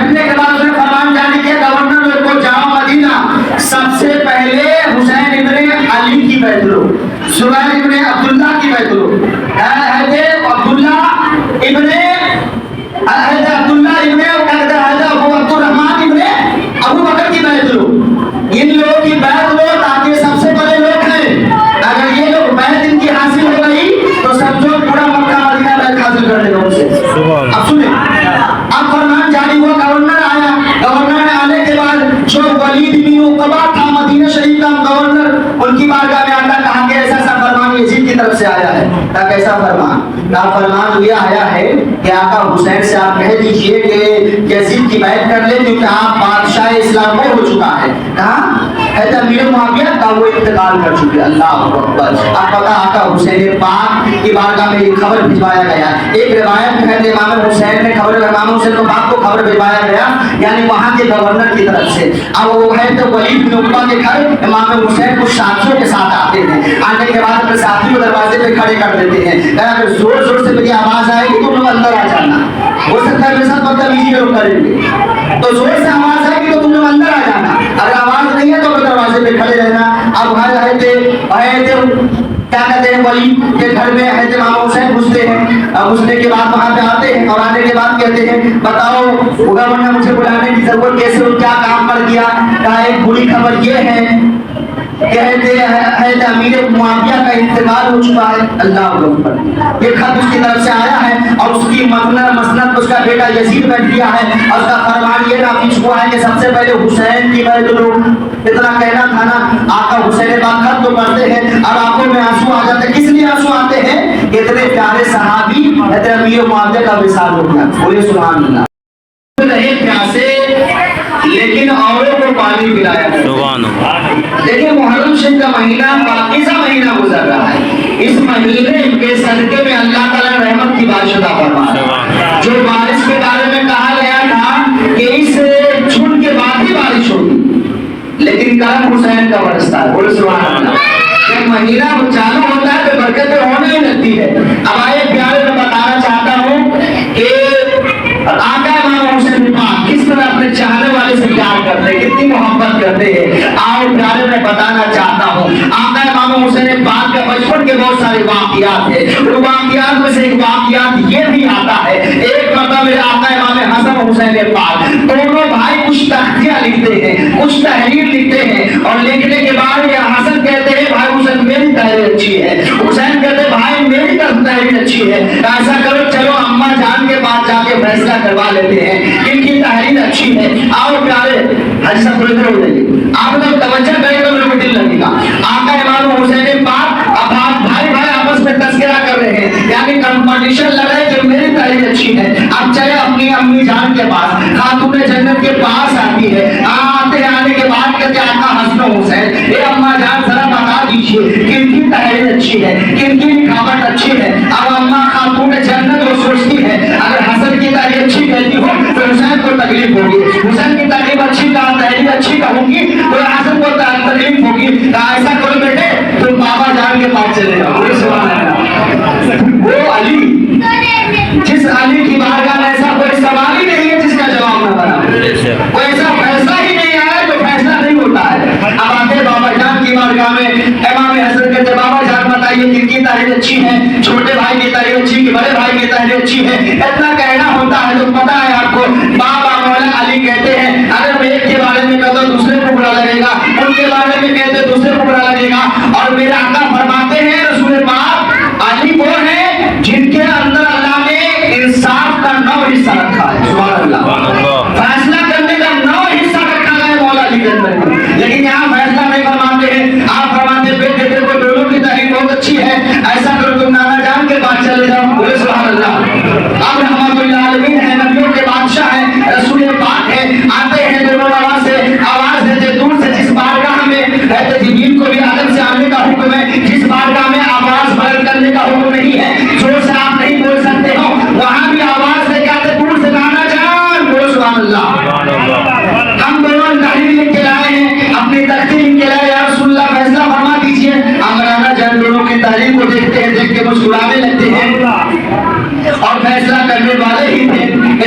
بھیجنے کے بعد اس نے فرمان جاری کیا گورنر کو جاؤ مدینہ، سب سے پہلے حسین ابن علی کی بیعت لو، زبیر ابن عبداللہ کی بیعت لو، عبد الرحمان ابن ابو بکر کی بیعت لو، ان لوگوں کی بیعت لو تاکہ سب سے بڑے لوگ ہیں، اگر یہ لوگ بیعت ان کی حاصل ہو گئی تو سمجھو پورا مکہ مدینہ بیعت حاصل کر لے گا ان سے۔ اب سنیں، اب فرمان جاری ہوا، گورنر آیا، گورنر آنے کے بعد جو ولید بن عقبہ تھا مدینہ شریف کا گورنر، ان کی بارگاہ میں آتا کہا کہ ایسا ایسا فرمان یزید کی طرف سے آیا ہے۔ کہا کیسا فرمان؟ کہا فرمان یہ آیا ہے کہ آقا حسین سے آپ کہہ دیجئے کہ یزید کی بیعت کر لے کیونکہ آپ بادشاہ اسلام کو ہو چکا ہے۔ کہا حضرت امیر معاویہ کا وہ انتقال کر چکے۔ اللہ اکبر۔ اب پتہ آقا حسین پاک کی بارگاہ میں یہ خبر بھجوایا گیا۔ ایک روایت میں ہے امام حسین نے خبر، امام حسین کو پاک کو خبر بھجوایا گیا یعنی وہاں کے گورنر کی طرف سے۔ اب وہ ہے تو ولید بن عقبہ کے گھر امام حسین کچھ ساتھیوں کے ساتھ آتے ہیں، آنے کے بعد اپنے ساتھی کو دروازے پہ کھڑے کر دیتے ہیں، کہا اگر زور زور سے میری آواز آئے گی تو تم اندر آ جانا، ہو سکتا ہے میرے ساتھ بدتمیزی ضرور کریں گے، تو زور سے آواز آئے گی تو تم لوگ اندر آ جانا، اگر آواز نہیں ہے تو دروازے پہ کھڑے رہنا۔ اب کیا کہتے ہیں ولید کے گھر میں حضرت امام حسین گھستے ہیں، گھسنے کے بعد وہاں پہ آتے ہیں اور آنے کے بعد کہتے ہیں بتاؤ گورنر مجھے بلانے کی ضرورت کیسے ہو، کیا کام پڑ گیا؟ کہا ایک بری خبر یہ ہے کہتے ہیں امیر معاویہ کا انتقال ہو چکا ہے۔ اللہ اکبر۔ یہ خط اس کی طرف سے آیا ہے اور اس کی مسند اس کا بیٹا یزید بیٹھ گیا ہے اور اس کا فرمان یہ نافذ ہوا ہے کہ سب سے پہلے حسین کی بیعت لو۔ اتنا کہنا تھا نا، آقا حسین پاک خط تو پڑھتے ہیں اور آنکھوں میں آنسو آ جاتے ہیں۔ کس لیے آنسو آتے ہیں؟ اتنے پیارے صحابی حضرت امیر معاویہ کا وصال ہو گیا۔ بولے سبحان اللہ۔ رہے پیاسے لیکن اوروں کو پانی پلایا کرتے۔ دیکھیں محرم شریف کا مہینہ پاکیزہ مہینہ گزر رہا ہے، اس مہینے کے صدقے میں اللہ تعالیٰ نے رحمت کی بارش عطا فرمایا۔ جو بارش کے بارے میں کہا گیا تھا کہ اس جھوٹ کے بعد ہی بارش ہوگی، لیکن کرم حسین کا برستا ہے۔ بولے سبحان اللہ۔ جب مہینہ چالو ہوتا ہے تو برکتیں ہونے ہی لگتی ہے۔ اب آئے پیارے میں بتانا چاہتا ہوں کہ آقا امام حسین پاک کس طرح اپنے چاہنے والے سے پیار کرتے ہیں، کتنی محبت کرتے ہیں۔ آؤ پیارے میں بتانا چاہتا ہوں، آقا امام حسین پاک کے بچپن کے بہت سارے واقعات ہیں، ان واقعات میں سے ایک واقعات یہ بھی آتا ہے، ایک مرتبہ میرے آقا امام حسن حسین پاک دونوں بھائی کچھ تختیاں لکھتے ہیں، کچھ تحریر لکھتے ہیں اور لکھنے کے بعد یہ حسن کہتے ہیں بھائی حسین میری تحریر اچھی ہے، حسین کہتے ہیں بھائی میری تحریر اچھی ہے، ایسا کرو چلو اماں جان کے پاس جا کے فیصلہ کروا لیتے ہیں ان کی تحریر اچھی ہے۔ آؤ پیارے حج صاحب تھوڑے دیر ہو جائے گی، آپ لوگ توجہ کریں تو میرے کو دل لگے گا۔ آقا امام حسین پاک اب بھائی بھائی آپس میں تذکرہ کر رہے ہیں، یعنی کمپٹیشن لگ رہا ہے کہ میری تحریر اچھی ہے۔ اب چلے اپنی امی جان کے پاس، خاتون جنت کے پاس آتی ہے، آتے آنے کے بعد کہتے آقا حسن حسین اے اماں جان ذرا بتا دیجیے کن کی تحریر اچھی ہے، کن کی لکھاوٹ اچھی ہے۔ اب اماں خاتون جنت وہ سوچتی ہے اگر حسن کی تحریر اچھی کہتی ہو تو حسین کو تکلیف ہوگی، حسین کی تحریر اچھی کہوں گی تو حسن کو تکلیف ہوگی، ایسا کرو بیٹے تم بابا جان کے پاس چلے جاؤ۔ وہ علی جس علی کی بارگاہ میں ایسا کوئی سوال ہی نہیں ہے جس کا جواب نہ بنا، کوئی ایسا فیصلہ ہی نہیں آیا جو فیصلہ نہیں ہوتا ہے۔ اب آتے بابا جان کی بارگاہ میں، امام حسن کہتے بابا جان بتائیے کن کی تحریر اچھی ہے، چھوٹے بھائی کی تحریر اچھی کہ بڑے بھائی کی تحریر اچھی ہے؟ اتنا کہنا ہوتا ہے تو پتا ہے آپ کو بابا مولا علی کہتے ہیں اگر میں ایک کے بارے میں کہتا ہوں دوسرے کو برا لگے گا، ان کے بارے میں کہتے دوسرے کو برا لگے گا، اور میرے آقا فرماتے ہیں رسول پاک علی وہ ہے جن کے اندر اللہ نے انصاف کا 9 حصہ رکھا ہے۔ سبحان اللہ۔ فیصلہ کرنے کا 9 حصہ رکھا ہے مولا علی کے اندر، لیکن یہاں فیصلہ نہیں فرماتے ہیں، آپ فرماتے بیٹے دیکھو دونوں کی تحریر بہت اچھی ہے، ایسا کرو تم نانا جان کے پاس چلے جاؤ۔ بولے سبحان اللہ۔ اب رحمت للعالمین ہے، نبیوں کے بادشاہ ہیں، رسول پاک ہیں، آتے ہیں دونوں آواز دیتے دور سے، جس بارگاہ میں جبریل کو بھی ادب سے آنے کا حکم ہے، جس بارگاہ میں آواز بلند کرنے کا حکم نہیں ہے، زور سے آپ نہیں بول سکتے ہو، وہاں بھی آواز دے کے آتے دور سے نانا جان۔ بولو سبحان اللہ۔ ہم دونوں تحریر لکھ کے لائے ہیں، اپنی تحریر لکھ کے لائے، یا رسول اللہ فیصلہ فرما دیجیے۔ ہم نانا جان دونوں کی تحریر کو دیکھتے ہیں، دیکھ کے مسکرانے لگتے ہیں اور فیصلہ کرنے والے ہی تھے۔